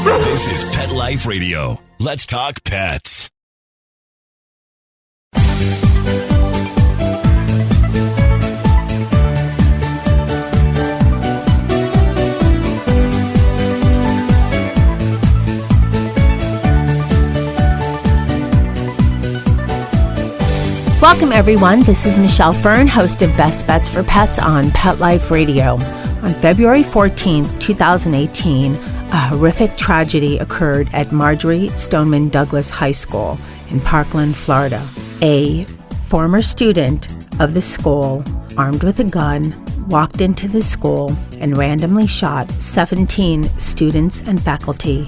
This is Pet Life Radio. Let's talk pets. Welcome, everyone. This is Michelle Fern, host of Best Bets for Pets on Pet Life Radio. On February 14th, 2018, a horrific tragedy occurred at Marjorie Stoneman Douglas High School in Parkland, Florida. A former student of the school, armed with a gun, walked into the school and randomly shot 17 students and faculty,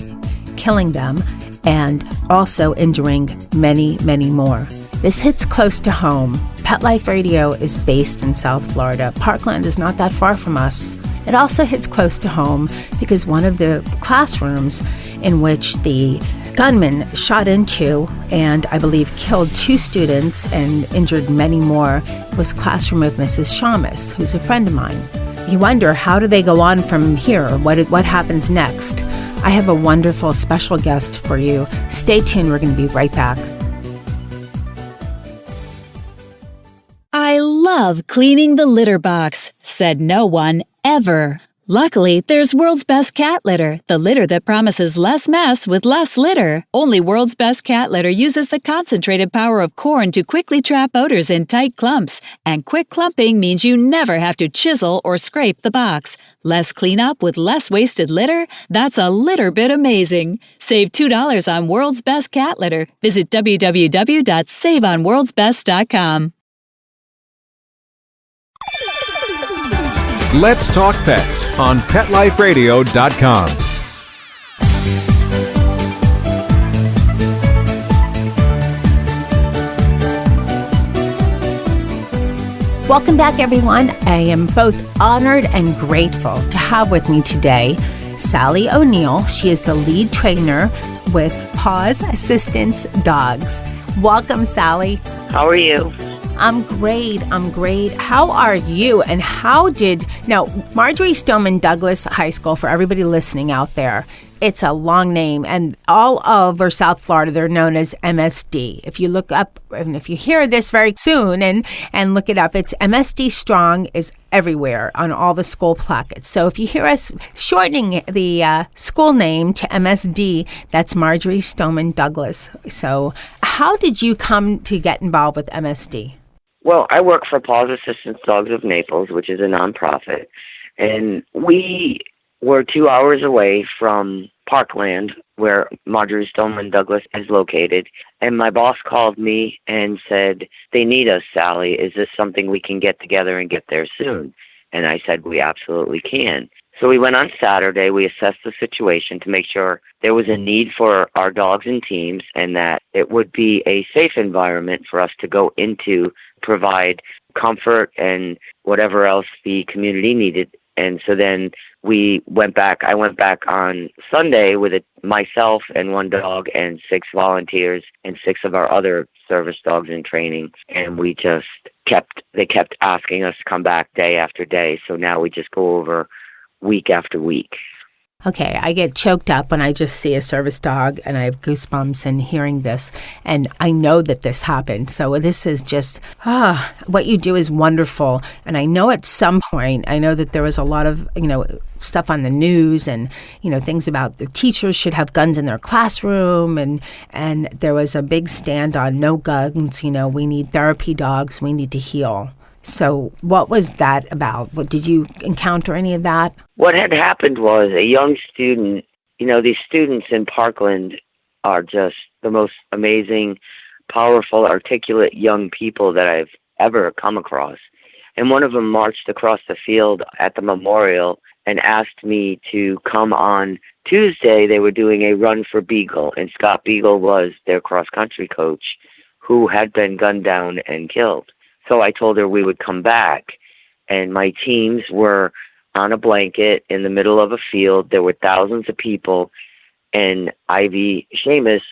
killing them and also injuring many, many more. This hits close to home. Pet Life Radio is based in South Florida. Parkland is not that far from us. It also hits close to home because one of the classrooms in which the gunman shot into and I believe killed 2 students and injured many more was classroom of Mrs. Shamus, who's a friend of mine. You wonder, how do they go on from here? What happens next? I have a wonderful special guest for you. Stay tuned. We're going to be right back. I love cleaning the litter box, said no one ever. Luckily, there's World's Best Cat Litter, the litter that promises less mess with less litter. Only World's Best Cat Litter uses the concentrated power of corn to quickly trap odors in tight clumps. And quick clumping means you never have to chisel or scrape the box. Less cleanup with less wasted litter? That's a litter bit amazing. Save $2 on World's Best Cat Litter. Visit www.saveonworldsbest.com. Let's Talk Pets on PetLifeRadio.com. Welcome back, everyone. I am both honored and grateful to have with me today Sally O'Neill. She is the lead trainer with PAWS Assistance Dogs. Welcome, Sally. How are you? I'm great. How are you? And now, Marjorie Stoneman Douglas High School, for everybody listening out there, it's a long name, and all over South Florida, they're known as MSD. If you look up, and if you hear this very soon and look it up, it's MSD Strong is everywhere on all the school plackets. So if you hear us shortening the school name to MSD, that's Marjorie Stoneman Douglas. So how did you come to get involved with MSD? Well, I work for PAWS Assistance Dogs of Naples, which is a nonprofit, and we were 2 hours away from Parkland, where Marjorie Stoneman Douglas is located, and my boss called me and said, "They need us, Sally. Is this something we can get together and get there soon?" And I said, "We absolutely can." So we went on Saturday. We assessed the situation to make sure there was a need for our dogs and teams and that it would be a safe environment for us to go into, provide comfort and whatever else the community needed. And so then I went back on Sunday with myself and 1 dog and 6 volunteers and 6 of our other service dogs in training. And they kept asking us to come back day after day. So now we just go over week after week. Okay, I get choked up when I just see a service dog, and I have goosebumps in hearing this, and I know that this happened. So this is just, what you do is wonderful. And I know at some point, I know that there was a lot of, stuff on the news and, things about the teachers should have guns in their classroom, and there was a big stand on no guns, we need therapy dogs, we need to heal. So what was that about? Did you encounter any of that? What had happened was a young student, these students in Parkland are just the most amazing, powerful, articulate young people that I've ever come across. And one of them marched across the field at the memorial and asked me to come on Tuesday. They were doing a run for Beagle, and Scott Beagle was their cross-country coach who had been gunned down and killed. So I told her we would come back, and my teams were on a blanket in the middle of a field. There were thousands of people, and Ivy Seamus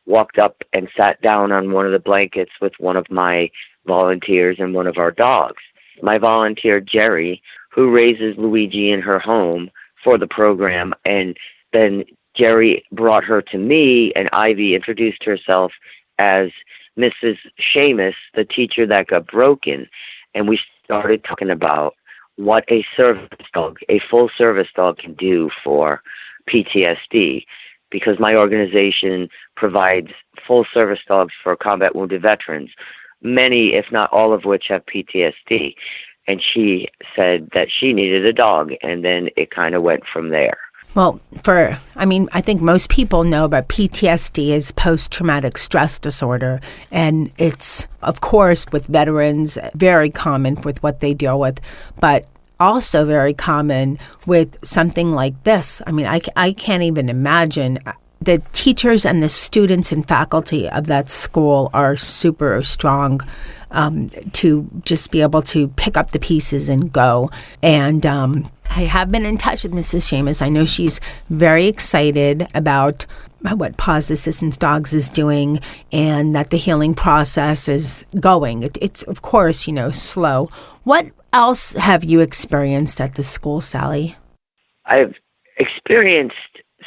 walked up and sat down on one of the blankets with one of my volunteers and one of our dogs. My volunteer, Jerry, who raises Luigi in her home for the program, and then Jerry brought her to me, and Ivy introduced herself as Mrs. Seamus, the teacher that got broken. And we started talking about what a service dog, a full service dog, can do for PTSD, because my organization provides full service dogs for combat wounded veterans, many, if not all of which have PTSD. And she said that she needed a dog, and then it kind of went from there. Well, I think most people know about PTSD as post-traumatic stress disorder. And it's, of course, with veterans, very common with what they deal with, but also very common with something like this. I mean, I can't even imagine. The teachers and the students and faculty of that school are super strong to just be able to pick up the pieces and go. And I have been in touch with Mrs. Seamus. I know she's very excited about what PAWS Assistance Dogs is doing and that the healing process is going. It's of course, slow. What else have you experienced at the school, Sally? I've experienced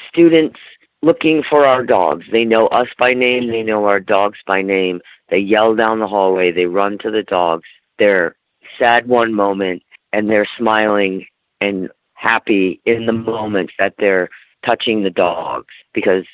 students looking for our dogs. They know us by name. They know our dogs by name. They yell down the hallway. They run to the dogs. They're sad one moment, and they're smiling and happy in the moment that they're touching the dogs. Because,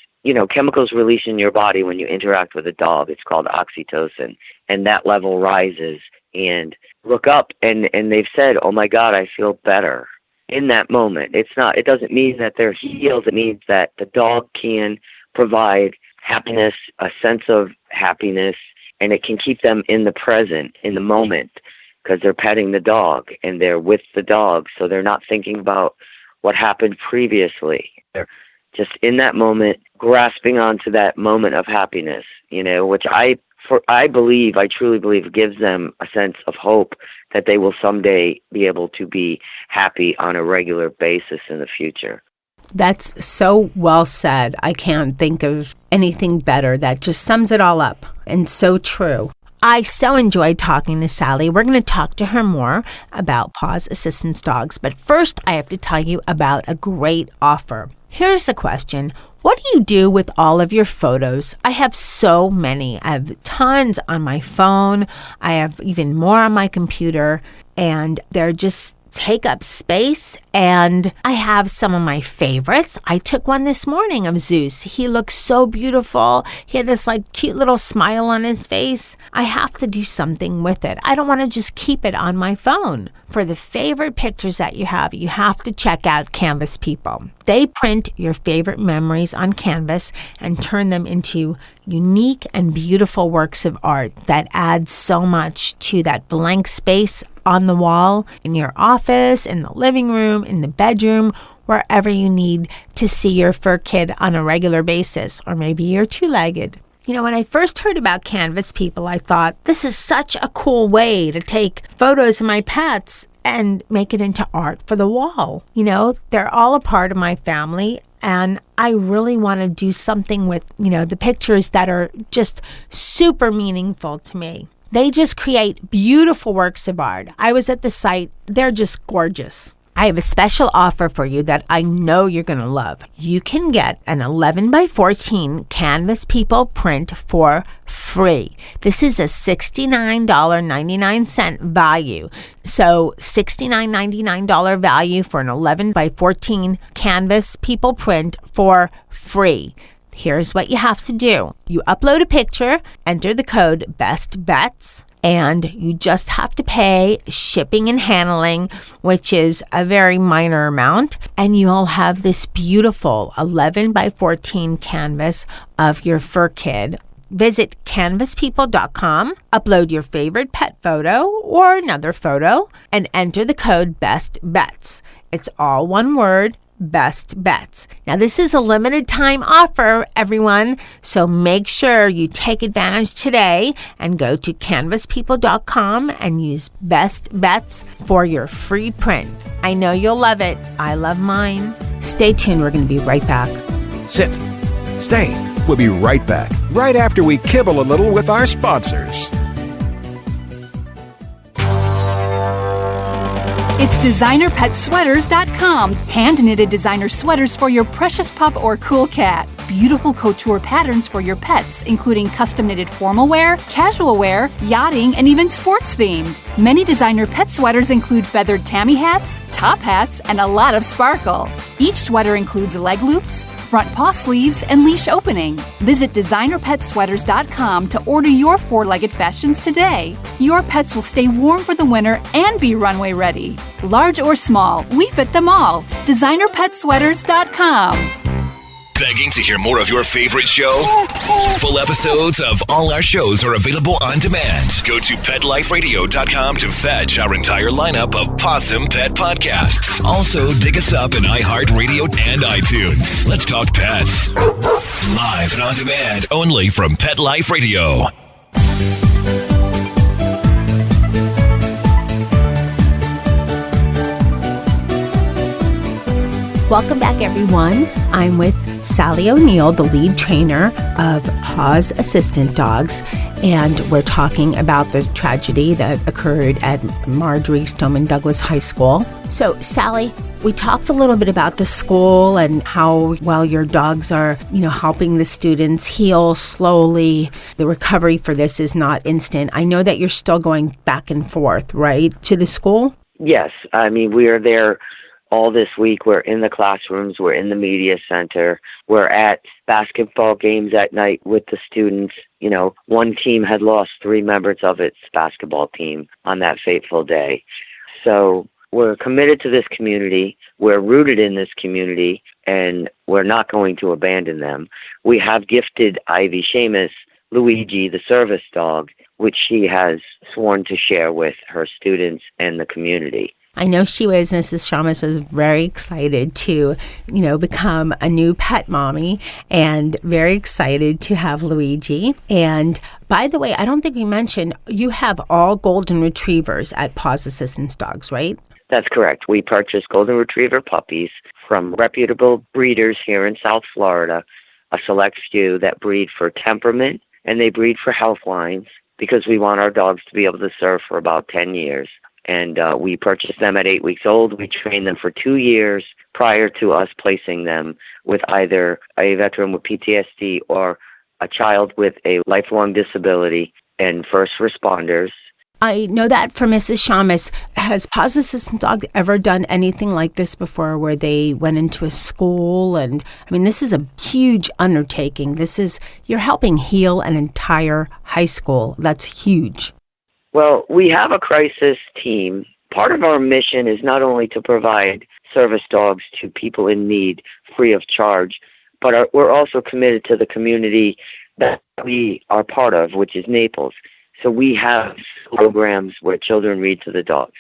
chemicals release in your body when you interact with a dog. It's called oxytocin. And that level rises. And look up, and they've said, "Oh, my God, I feel better." In that moment. It doesn't mean that they're healed. It means that the dog can provide happiness, a sense of happiness, and it can keep them in the present, in the moment, because they're petting the dog and they're with the dog. So they're not thinking about what happened previously. They're just in that moment, grasping onto that moment of happiness, which I truly believe gives them a sense of hope that they will someday be able to be happy on a regular basis in the future. That's so well said. I can't think of anything better. That just sums it all up, and so true. I so enjoyed talking to Sally. We're going to talk to her more about PAWS Assistance Dogs, but first I have to tell you about a great offer. Here's a question. What do you do with all of your photos? I have so many. I have tons on my phone. I have even more on my computer, and they're just take up space. And I have some of my favorites. I took one this morning of Zeus. He looked so beautiful. He had this cute little smile on his face. I have to do something with it. I don't want to just keep it on my phone. For the favorite pictures that you have to check out Canvas People. They print your favorite memories on canvas and turn them into unique and beautiful works of art that add so much to that blank space on the wall, in your office, in the living room, in the bedroom, wherever you need to see your fur kid on a regular basis, or maybe you're two-legged. When I first heard about Canvas People, I thought, this is such a cool way to take photos of my pets and make it into art for the wall. They're all a part of my family, and I really want to do something with, the pictures that are just super meaningful to me. They just create beautiful works of art. I was at the site. They're just gorgeous. I have a special offer for you that I know you're going to love. You can get an 11 by 14 Canvas People print for free. This is a $69.99 value. So $69.99 value for an 11 by 14 Canvas People print for free. Here's what you have to do. You upload a picture, enter the code BESTBETS, and you just have to pay shipping and handling, which is a very minor amount, and you'll have this beautiful 11 by 14 canvas of your fur kid. Visit canvaspeople.com, upload your favorite pet photo or another photo, and enter the code BESTBETS. It's all one word, Best Bets. Now, this is a limited time offer, everyone, so make sure you take advantage today and go to canvaspeople.com and use Best Bets for your free print. I know you'll love it. I love mine. Stay tuned. We're going to be right back. Sit. Stay. We'll be right back, right after we kibble a little with our sponsors. That's designerpetsweaters.com. Hand-knitted designer sweaters for your precious pup or cool cat. Beautiful couture patterns for your pets, including custom-knitted formal wear, casual wear, yachting, and even sports-themed. Many designer pet sweaters include feathered tammy hats, top hats, and a lot of sparkle. Each sweater includes leg loops, front paw sleeves, and leash opening. Visit designerpetsweaters.com to order your four-legged fashions today. Your pets will stay warm for the winter and be runway ready. Large or small, we fit them all. designerpetsweaters.com. Begging to hear more of your favorite show? Full episodes of all our shows are available on demand. Go to PetLifeRadio.com to fetch our entire lineup of Possum Pet podcasts. Also, dig us up in iHeartRadio and iTunes. Let's talk pets. Live and on demand only from Pet Life Radio. Welcome back, everyone. I'm with Sally O'Neill, the lead trainer of PAWS Assistance Dogs, and we're talking about the tragedy that occurred at Marjorie Stoneman Douglas High School. So, Sally, we talked a little bit about the school and how well your dogs are, helping the students heal slowly. The recovery for this is not instant. I know that you're still going back and forth, right, to the school? Yes. I mean, we are there all this week. We're in the classrooms. We're in the media center. We're at basketball games at night with the students. One team had lost 3 members of its basketball team on that fateful day. So we're committed to this community. We're rooted in this community, and we're not going to abandon them. We have gifted Ivy Seamus Luigi, the service dog, which she has sworn to share with her students and the community. I know Mrs. Shamus was very excited to, become a new pet mommy and very excited to have Luigi. And by the way, I don't think we mentioned, you have all golden retrievers at PAWS Assistance Dogs, right? That's correct. We purchase golden retriever puppies from reputable breeders here in South Florida, a select few that breed for temperament and they breed for health lines because we want our dogs to be able to serve for about 10 years. And we purchased them at 8 weeks old. We trained them for 2 years prior to us placing them with either a veteran with PTSD or a child with a lifelong disability and first responders. I know that for Mrs. Shamus, has PAWS Assistance Dog ever done anything like this before where they went into a school? And this is a huge undertaking. You're helping heal an entire high school. That's huge. Well, we have a crisis team. Part of our mission is not only to provide service dogs to people in need free of charge, but we're also committed to the community that we are part of, which is Naples. So we have programs where children read to the dogs.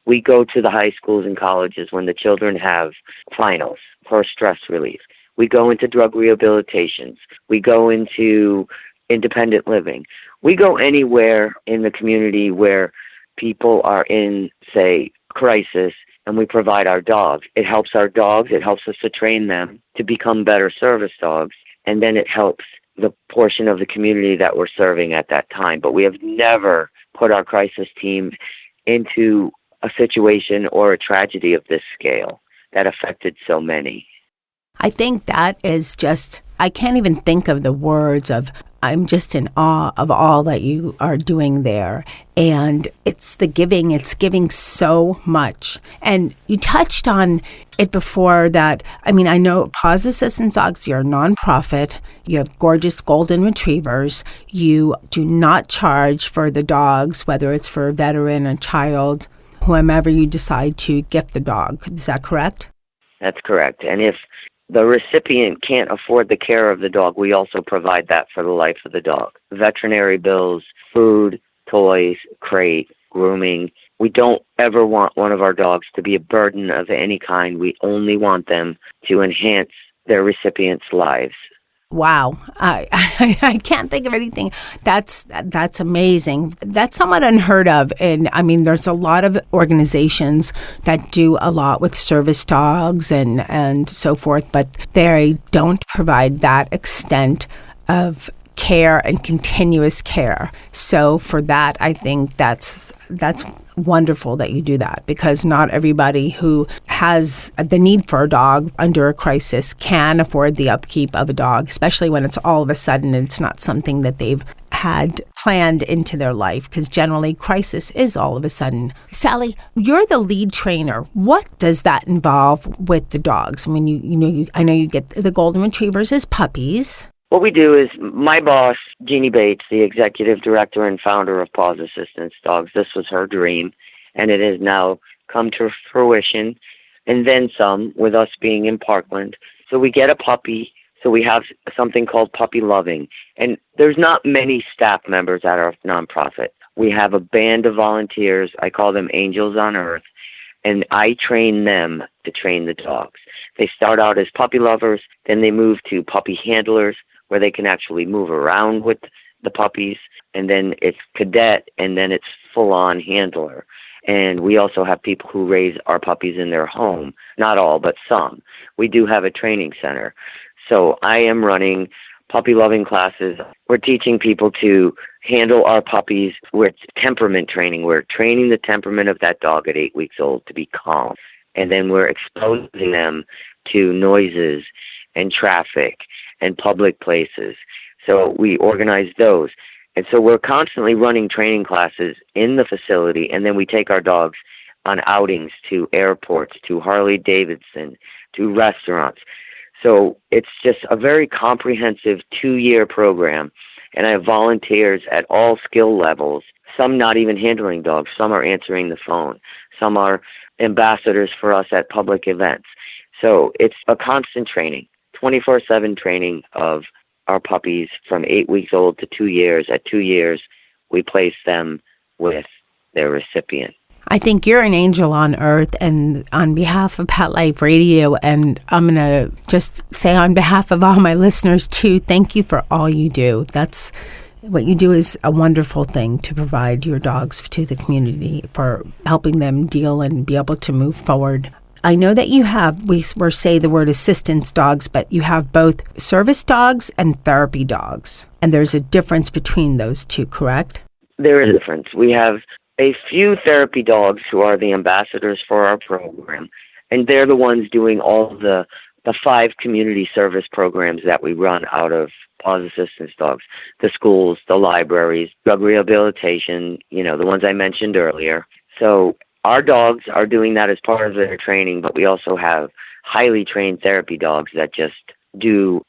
We go to the high schools and colleges when the children have finals for stress relief. We go into drug rehabilitations. We go into independent living. We go anywhere in the community where people are in, say, crisis, and we provide our dogs. It helps our dogs. It helps us to train them to become better service dogs, and then it helps the portion of the community that we're serving at that time. But we have never put our crisis team into a situation or a tragedy of this scale that affected so many. I think that is just, I can't even think of the words of, I'm just in awe of all that you are doing there. And it's giving so much. And you touched on it before that, I know PAWS Assistance Dogs, you're a nonprofit, you have gorgeous golden retrievers, you do not charge for the dogs, whether it's for a veteran, a child, whomever you decide to gift the dog. Is that correct? That's correct. And if the recipient can't afford the care of the dog, we also provide that for the life of the dog. Veterinary bills, food, toys, crate, grooming. We don't ever want one of our dogs to be a burden of any kind. We only want them to enhance their recipients' lives. Wow. I can't think of anything. That's amazing. That's somewhat unheard of. And there's a lot of organizations that do a lot with service dogs and so forth, but they don't provide that extent of care and continuous care. So for that, I think that's wonderful that you do that, because not everybody who has the need for a dog under a crisis can afford the upkeep of a dog, especially when it's all of a sudden and it's not something that they've had planned into their life, because generally crisis is all of a sudden. Sally, you're the lead trainer. What does that involve with the dogs? I mean, I know you get the golden retrievers as puppies. What we do is my boss, Jeannie Bates, the executive director and founder of PAWS Assistance Dogs, this was her dream, and it has now come to fruition, and then some, with us being in Parkland. So we get a puppy, so we have something called puppy loving, and there's not many staff members at our nonprofit. We have a band of volunteers, I call them Angels on Earth, and I train them to train the dogs. They start out as puppy lovers, then they move to puppy handlers, where they can actually move around with the puppies, and then it's cadet, and then it's full-on handler. And we also have people who raise our puppies in their home. Not all, but some. We do have a training center. So I am running puppy-loving classes. We're teaching people to handle our puppies with temperament training. We're training the temperament of that dog at 8 weeks old to be calm. And then we're exposing them to noises and traffic and public places. So we organize those. And so we're constantly running training classes in the facility, and then we take our dogs on outings to airports, to Harley-Davidson, to restaurants. So it's just a very comprehensive 2-year program, and I have volunteers at all skill levels, some not even handling dogs, some are answering the phone, some are ambassadors for us at public events. So it's a constant training. 24/7 training of our puppies from 8 weeks old to 2 years. At 2 years, we place them with their recipient. I think you're an angel on earth, and on behalf of Pet Life Radio, and I'm going to just say on behalf of all my listeners too, thank you for all you do. That's what you do is a wonderful thing to provide your dogs to the community, for helping them deal and be able to move forward. I know that you have, we say the word assistance dogs, but you have both service dogs and therapy dogs. And there's a difference between those two, correct? There is a difference. We have a few therapy dogs who are the ambassadors for our program, and they're the ones doing all the 5 community service programs that we run out of PAWS Assistance Dogs, the schools, the libraries, drug rehabilitation, the ones I mentioned earlier. So our dogs are doing that as part of their training, but we also have highly trained therapy dogs that just do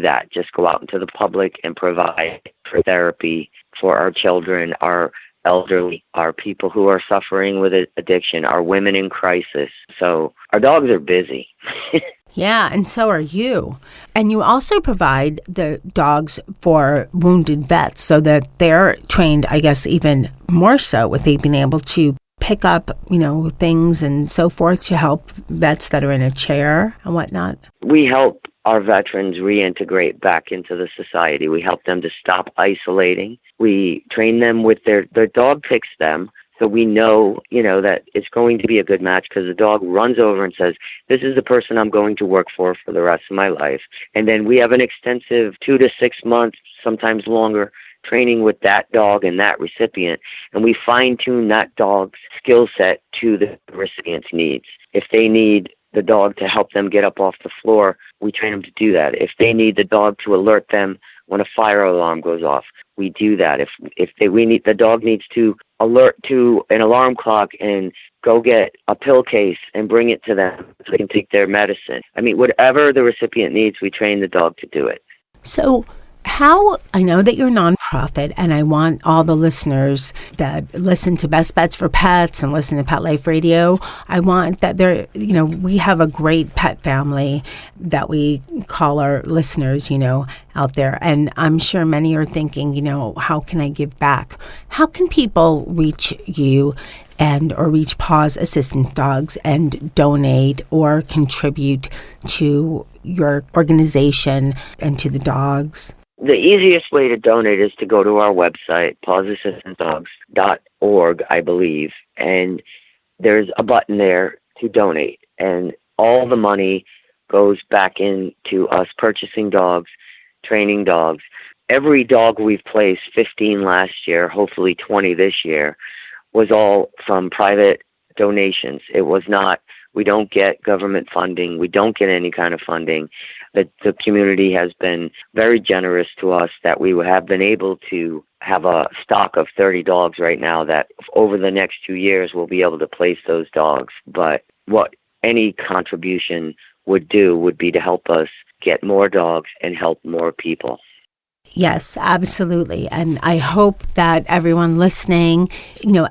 that, just go out into the public and provide for therapy for our children, our elderly, our people who are suffering with addiction, our women in crisis. So our dogs are busy. Yeah, and so are you. And you also provide the dogs for wounded vets so that they're trained, I guess, even more so with they being able to pick up, things and so forth to help vets that are in a chair and whatnot? We help our veterans reintegrate back into the society. We help them to stop isolating. We train them with their dog picks them, so we know, that it's going to be a good match, because the dog runs over and says, this is the person I'm going to work for the rest of my life. And then we have an extensive 2 to 6 months, sometimes longer, training with that dog and that recipient, and we fine-tune that dog's skill set to the recipient's needs. If they need the dog to help them get up off the floor, we train them to do that. If they need the dog to alert them when a fire alarm goes off, we do that. If the dog needs to alert to an alarm clock and go get a pill case and bring it to them so they can take their medicine. Whatever the recipient needs, we train the dog to do it. So I know that you're a nonprofit, and I want all the listeners that listen to Best Bets for Pets and listen to Pet Life Radio, I want that we have a great pet family that we call our listeners, out there. And I'm sure many are thinking, how can I give back? How can people reach you or reach PAWS Assistance Dogs and donate or contribute to your organization and to the dogs? The easiest way to donate is to go to our website, pawsassistancedogs.org, I believe, and there's a button there to donate, and all the money goes back into us purchasing dogs, training dogs, every dog we've placed, 15 last year, hopefully 20 this year, was all from private donations. It was not, we don't get government funding. We don't get any kind of funding. The community has been very generous to us that we have been able to have a stock of 30 dogs right now that over the next 2 years we'll be able to place those dogs. But what any contribution would do would be to help us get more dogs and help more people. Yes, absolutely. And I hope that everyone listening,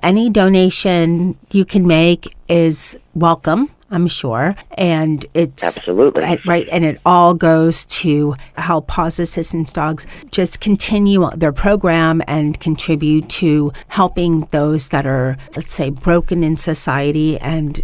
any donation you can make is welcome, I'm sure. And it's absolutely right. And it all goes to help PAWS Assistance Dogs just continue their program and contribute to helping those that are, let's say, broken in society and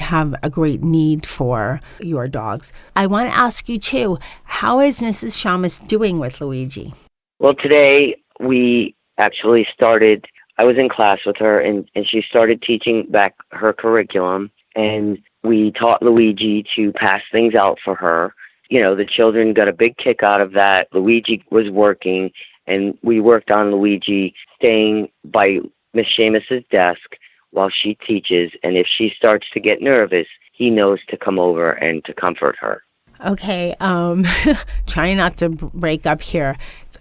have a great need for your dogs. I want to ask you too, how is Mrs. Shamus doing with Luigi? Well, today we actually started, I was in class with her and she started teaching back her curriculum, and we taught Luigi to pass things out for her. The children got a big kick out of that. Luigi was working, and we worked on Luigi staying by Miss Shamus's desk while she teaches, and if she starts to get nervous, he knows to come over and to comfort her. Okay, trying not to break up here.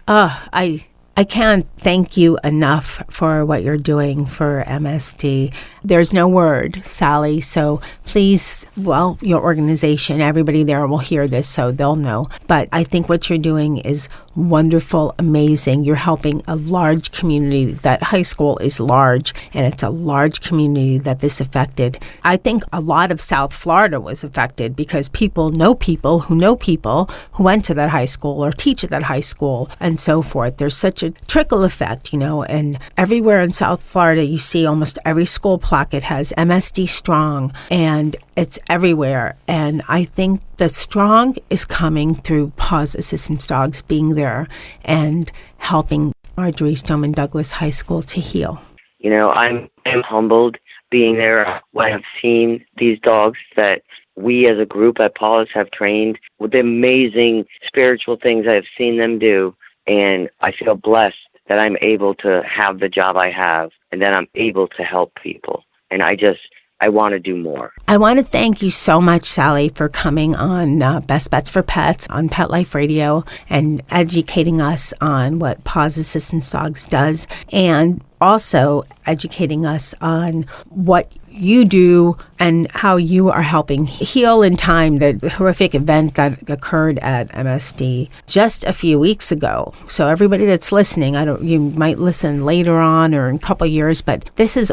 I can't thank you enough for what you're doing for MSD. There's no word, Sally, so please, your organization, everybody there will hear this so they'll know. But I think what you're doing is wonderful, amazing. You're helping a large community. That high school is large, and it's a large community that this affected. I think a lot of South Florida was affected because people who know people who went to that high school or teach at that high school and so forth. There's such a trickle effect, and everywhere in South Florida you see almost every school plaque has MSD Strong, and it's everywhere. And I think the strong is coming through PAWS Assistance Dogs being there and helping Marjorie Stoneman Douglas High School to heal. I'm humbled being there when I've seen these dogs that we as a group at PAWS have trained with the amazing spiritual things I have seen them do. And I feel blessed that I'm able to have the job I have and that I'm able to help people. And I want to do more. I want to thank you so much, Sally, for coming on Best Bets for Pets on Pet Life Radio and educating us on what PAWS Assistance Dogs does, and also educating us on what you do and how you are helping heal in time the horrific event that occurred at MSD just a few weeks ago. So everybody that's listening, you might listen later on or in a couple of years, but this is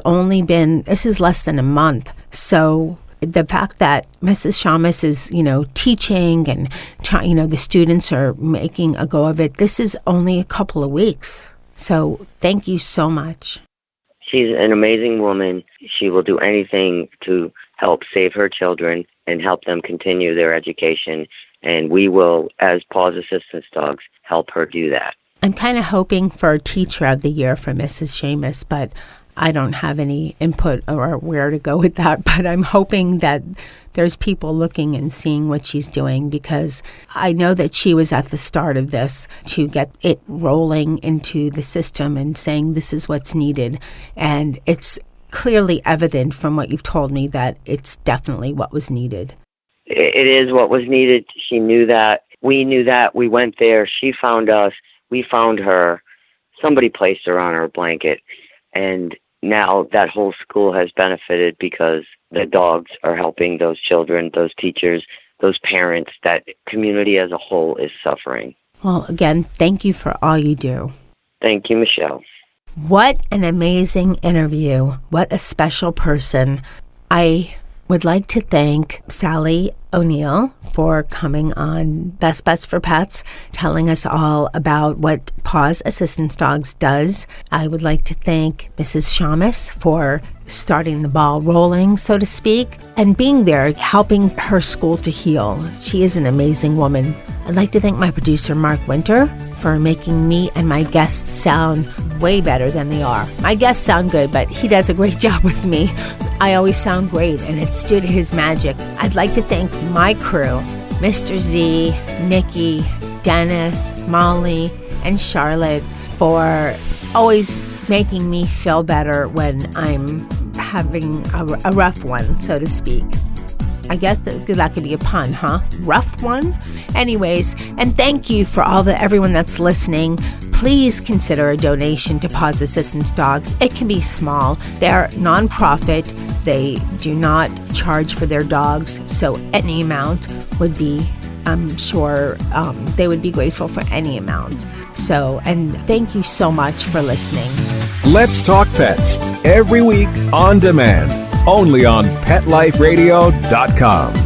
less than a month. So the fact that Mrs. Shamus is, teaching and the students are making a go of it, this is only a couple of weeks. So thank you so much. She's an amazing woman. She will do anything to help save her children and help them continue their education. And we will, as PAWS Assistance Dogs, help her do that. I'm kind of hoping for a Teacher of the Year for Mrs. Shamus, but I don't have any input or where to go with that. But I'm hoping that there's people looking and seeing what she's doing, because I know that she was at the start of this to get it rolling into the system and saying this is what's needed. And it's clearly evident from what you've told me that it's definitely what was needed. It is what was needed. She knew that. We knew that. We went there. She found us. We found her. Somebody placed her on her blanket. And now that whole school has benefited because the dogs are helping those children, those teachers, those parents. That community as a whole is suffering. Well, again, thank you for all you do. Thank you, Michelle. What an amazing interview. What a special person. I would like to thank Sally O'Neill for coming on Best Bets for Pets, telling us all about what PAWS Assistance Dogs does. I would like to thank Mrs. Shamus for starting the ball rolling, so to speak, and being there, helping her school to heal. She is an amazing woman. I'd like to thank my producer, Mark Winter, for making me and my guests sound way better than they are. My guests sound good, but he does a great job with me. I always sound great, and it's due to his magic. I'd like to thank my crew, Mr. Z, Nikki, Dennis, Molly, and Charlotte for always making me feel better when I'm having a rough one, so to speak. I guess that could be a pun, huh? Rough one? Anyways, and thank you for everyone that's listening. Please consider a donation to PAWS Assistance Dogs. It can be small. They're nonprofit. They do not charge for their dogs, so any amount would be, I'm sure they would be grateful for any amount. So, and thank you so much for listening. Let's Talk Pets, every week on demand, only on PetLifeRadio.com.